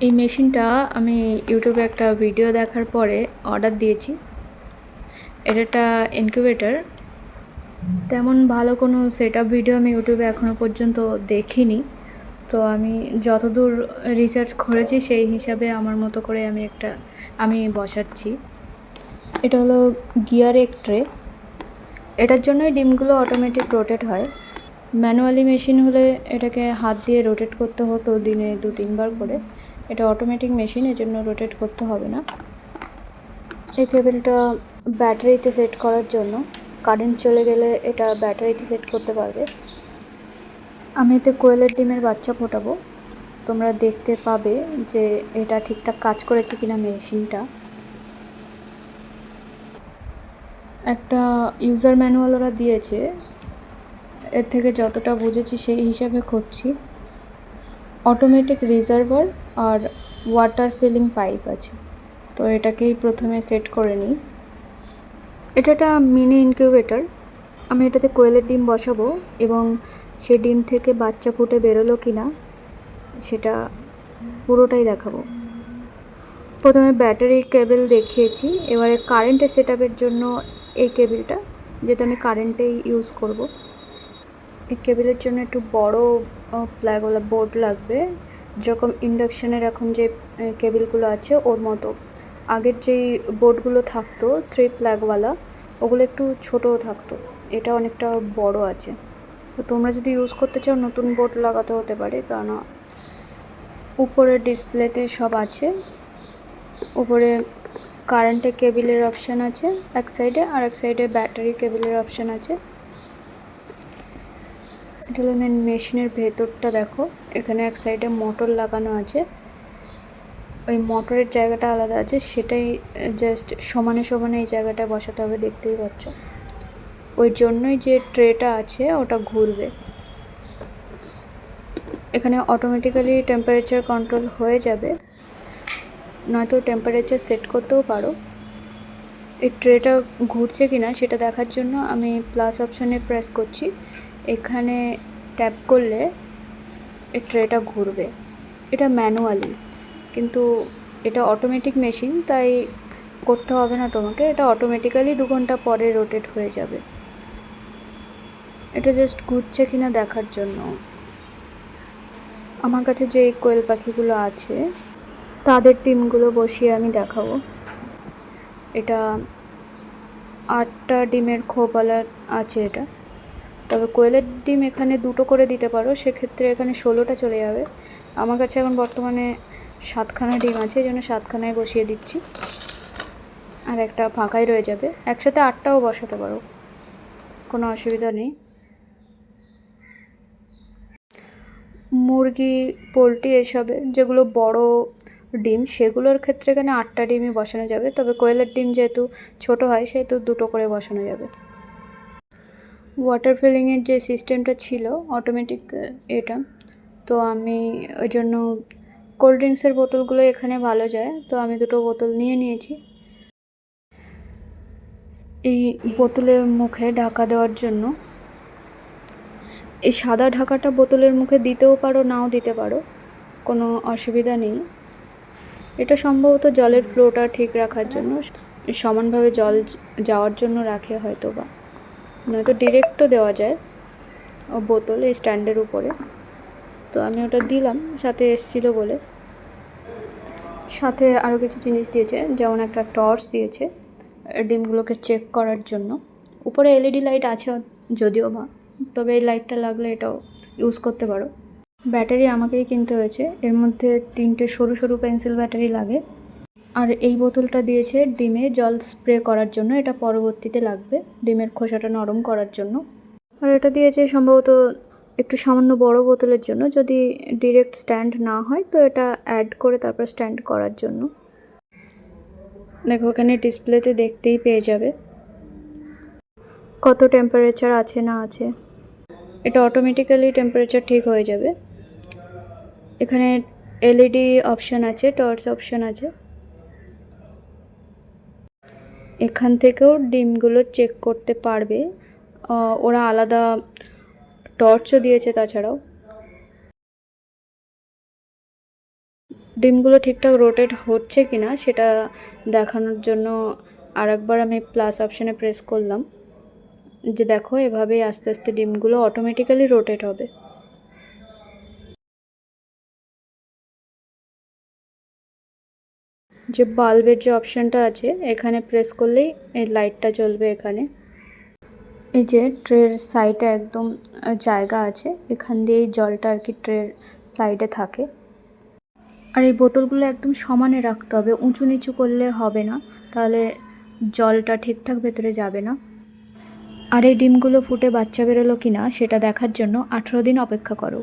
এই মেশিনটা আমি ইউটিউবে একটা ভিডিও দেখার পরে অর্ডার দিয়েছি। এটা একটা ইনকিউবেটর। তেমন ভালো কোনো সেটআপ ভিডিও আমি ইউটিউবে এখনও পর্যন্ত দেখিনি। তো আমি যতদূর রিসার্চ করেছি সেই হিসাবে আমার মতো করে আমি বসাচ্ছি। এটা হলো গিয়ার এক ট্রে। এটার জন্যই ডিমগুলো অটোমেটিক রোটেট হয়। ম্যানুয়ালি মেশিন হলে এটাকে হাত দিয়ে রোটেট করতে হতো দিনে 2-3 বার করে। এটা অটোমেটিক মেশিন, এজন্য রোটেট করতে হবে না। এই কেবেলটা ব্যাটারিতে সেট করার জন্য, কারেন্ট চলে গেলে এটা ব্যাটারিতে সেট করতে পারবে। আমি এতে কোয়েলের ডিমের বাচ্চা ফোটাবো। তোমরা দেখতে পাবে যে এটা ঠিকঠাক কাজ করেছে কিনা মেশিনটা। একটা ইউজার ম্যানুয়াল ওরা দিয়েছে, এর থেকে যতটা বুঝেছি সেই হিসাবে করছি। অটোমেটিক রিজার্ভার আর ওয়াটার ফিলিং পাইপ আছে, তো এটাকেই প্রথমে সেট করে নিই। এটা একটা মিনি ইনকিউবেটর। আমি এটাতে কোয়েলের ডিম বসাবো এবং সে ডিম থেকে বাচ্চা ফুটে বেরোলো কিনা সেটা পুরোটাই দেখাবো। প্রথমে ব্যাটারি কেবল দেখিয়েছি, এবারে কারেন্টের সেটআপের জন্য এই কেবলটা, যেটা আমি কারেন্টেই ইউজ করব। এই কেবলের জন্য একটু বড় প্লাগওয়ালা বোর্ড লাগবে, যেরকম ইন্ডাকশানের এখন যে কেবলগুলো আছে ওর মতো। আগের যেই বোর্ডগুলো থাকতো 3 প্লাগওয়ালা, ওগুলো একটু ছোটও থাকতো, এটা অনেকটা বড় আছে। তো তোমরা যদি ইউজ করতে চাও নতুন বোর্ড লাগাতে হতে পারে, কারণ উপরের ডিসপ্লেতে সব আছে। উপরে কারেন্টের কেবলের অপশান আছে এক সাইডে, আর এক সাইডে ব্যাটারি কেবলের অপশান আছে। এটা হলো মেশিনের ভেতরটা। দেখো এখানে এক সাইডে মোটর লাগানো আছে, ওই মোটরের জায়গাটা আলাদা আছে, সেটাই জাস্ট সমানে সমানে এই জায়গাটা বসাতে হবে, দেখতেই পাচ্ছ। ওই জন্যই যে ট্রেটা আছে ওটা ঘুরবে। এখানে অটোমেটিক্যালি টেম্পারেচার কন্ট্রোল হয়ে যাবে, নয়তো টেম্পারেচার সেট করতেও পারো। এই ট্রেটা ঘুরছে কিনা সেটা দেখার জন্য আমি প্লাস অপশানে প্রেস করছি। এখানে ট্যাপ করলে এই ট্রেটা ঘুরবে। এটা ম্যানুয়ালি, কিন্তু এটা অটোমেটিক মেশিন, তাই করতে হবে না তোমাকে। এটা অটোমেটিক্যালি 2 ঘন্টা পরে রোটেট হয়ে যাবে। এটা জাস্ট ঘুরছে কিনা দেখার জন্য। আমার কাছে যে কোয়েল পাখিগুলো আছে তাদের ডিমগুলো বসিয়ে আমি দেখাবো। এটা 8টা ডিমের খোপওয়ালা আছে এটা। তবে কোয়েলের ডিম এখানে 2টো করে দিতে পারো, সেক্ষেত্রে এখানে 16টা চলে যাবে। আমার কাছে এখন বর্তমানে 7খানা ডিম আছে, এই জন্য 7খানায় বসিয়ে দিচ্ছি, আর একটা ফাঁকাই রয়ে যাবে। একসাথে 8টাও বসাতে পারো, কোনো অসুবিধা নেই। মুরগি, পোলট্রি এসবের যেগুলো বড় ডিম, সেগুলোর ক্ষেত্রে এখানে 8টা ডিমই বসানো যাবে। তবে কোয়েলের ডিম যেহেতু ছোট হয় সেহেতু 2টো করে বসানো যাবে। ওয়াটার ফিলিংয়ের যে সিস্টেমটা ছিল অটোমেটিক, এটা তো আমি ওই জন্য কোল্ড ড্রিঙ্কসের বোতলগুলো এখানে ভালো যায়, তো আমি 2টো বোতল নিয়ে নিয়েছি। এই বোতলের মুখে ঢাকা দেওয়ার জন্য এই সাদা ঢাকাটা বোতলের মুখে দিতেও পারো, নাও দিতে পারো, কোনো অসুবিধা নেই। এটা সম্ভবত জলের ফ্লোটা ঠিক রাখার জন্য, সমানভাবে জল যাওয়ার জন্য রাখে হয়তো, বা নয়তো ডিরেক্টও দেওয়া যায় বোতল এই স্ট্যান্ডের উপরে। তো আমি ওটা দিলাম, সাথে এসেছিলো বলে। সাথে আরও কিছু জিনিস দিয়েছে, যেমন একটা টর্চ দিয়েছে ডিমগুলোকে চেক করার জন্য। উপরে এলইডি লাইট আছে যদিও বা, তবে এই লাইটটা লাগলে এটাও ইউজ করতে পারো। ব্যাটারি আমাকেই কিনতে হয়েছে, এর মধ্যে 3টে সরু সরু পেন্সিল ব্যাটারি লাগে। আর এই বোতলটা দিয়েছে ডিমে জল স্প্রে করার জন্য, এটা পরবর্তীতে লাগবে ডিমের খোসাটা নরম করার জন্য। আর এটা দিয়েছে সম্ভবত একটু সামান্য বড় বোতলের জন্য, যদি ডিরেক্ট স্ট্যান্ড না হয় তো এটা অ্যাড করে তারপর স্ট্যান্ড করার জন্য। দেখো এখানে ডিসপ্লেতে দেখতেই পেয়ে যাবে কত টেম্পারেচার আছে না আছে। এটা অটোমেটিক্যালি টেম্পারেচার ঠিক হয়ে যাবে। এখানে এলইডি অপশান আছে, টর্চ অপশান আছে। এখান থেকেও ডিমগুলো চেক করতে পারবে, ওরা আলাদা টর্চও দিয়েছে তাছাড়াও। ডিমগুলো ঠিকঠাক রোটেট হচ্ছে কি না সেটা দেখানোর জন্য আরেকবার আমি প্লাস অপশানে প্রেস করলাম, যে দেখো এভাবেই আস্তে আস্তে ডিমগুলো অটোমেটিক্যালি রোটেট হবে। যে বাল্বের যে অপশানটা আছে এখানে প্রেস করলেই এই লাইটটা জ্বলবে। এখানে এই যে ট্রের সাইডে একদম জায়গা আছে, এখান দিয়েই জলটা আর কি ট্রের সাইডে থাকে। আর এই বোতলগুলো একদম সমানে রাখতে হবে, উঁচু নিচু করলে হবে না, তাহলে জলটা ঠিকঠাক ভেতরে যাবে না। আর এই ডিমগুলো ফুটে বাচ্চা বেরোলো কি না সেটা দেখার জন্য 18 দিন অপেক্ষা করো।